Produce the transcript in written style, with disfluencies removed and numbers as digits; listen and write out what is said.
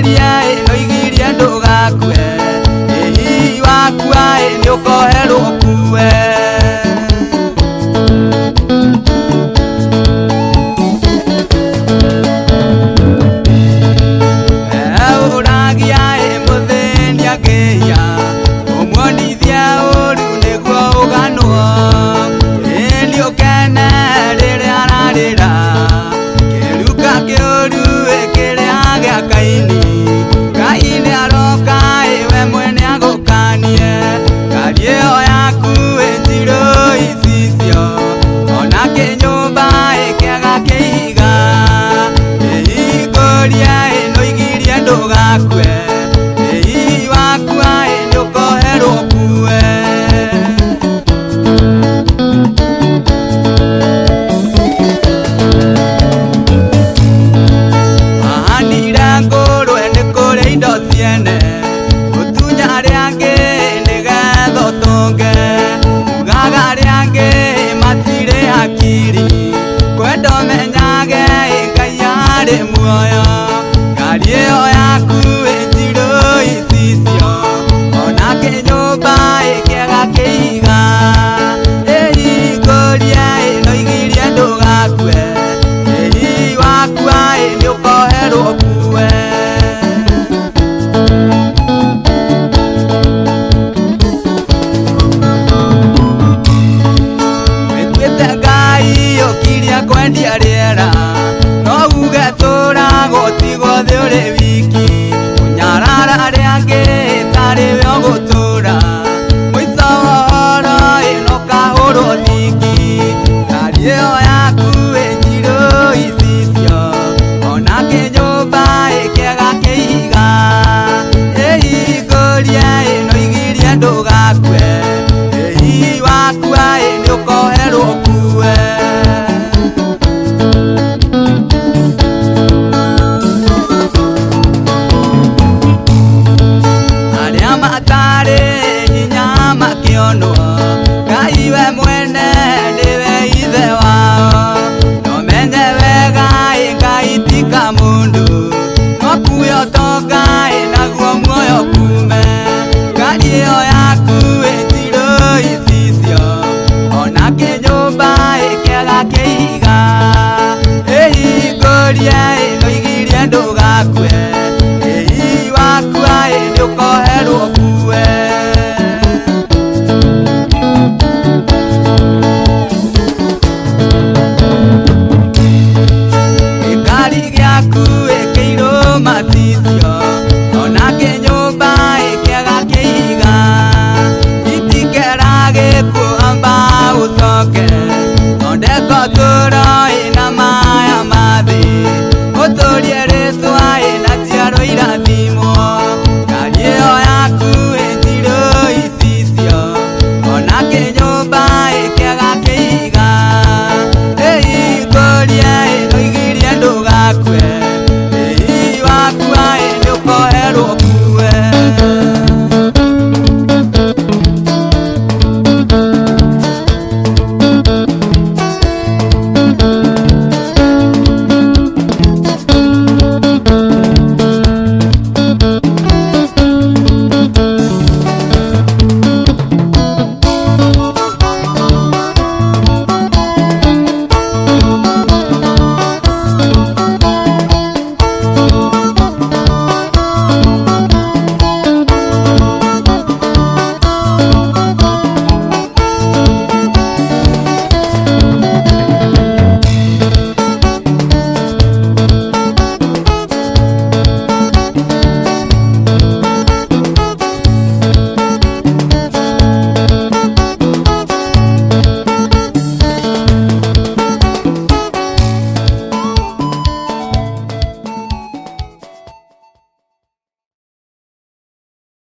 Iguria ino igiria ndugakue, hihi wakua ni ukoherwo kue. Uragia muthĩni angĩia, ũmuonithia ũru nĩguo ũganwo. Nĩ ũkene rĩrĩa ararĩra, kĩruka kĩũru kĩrĩa gĩa Kaini. Kaini aroka we mwene agũkanie, ngari ĩyo yaku njirũ icicio, ona kĩnyũmba kĩega kĩiga. Iguria ĩno igiria ndũgakue, hihi wakua nĩ ũkoherwo kue. Wahanire ngũrwe nĩ kũrĩa indo ciene, ũtunya arĩa angĩ nĩgetha ũtũnge. Ugaga arĩa angĩ matirĩ hakiri, kwenda ũmenyage Ngai arĩ muoyo. Ngari ĩyo yaku njirũ icicio, ona kĩnyũmba kĩega kĩiga. Iguria ĩno igiria ndũgakue, hihi wakua nĩ ũkoherwo kue. Wĩtuĩte Ngai ũkiria kwendia rĩera, no uge tũũraga ũtigwo thĩ ũrĩ wiki. Ũnyarara arĩa angĩ tarĩ we ũgũtũũra, mũico wa ũhoro ĩno ũkahũrwo thingi. Ngari ĩyo yaku njirũ icicio, ona kĩnyũmba kĩega kĩiga. Iguria ĩno igiria ndũgakue, hihi wakua nĩ ũkoherwo kue. Arĩa matarĩ hinya makĩonwo, Ngai we mwene nĩwe ithe wao. No menye wega Ngai ti kamũndũ, no kuoya ũtonga naguo muoyo kume. Ngari ĩyo yaku njirũ icicio, ona kĩnyũmba kĩega kĩiga. Iguria ĩno igiria ndũgakue,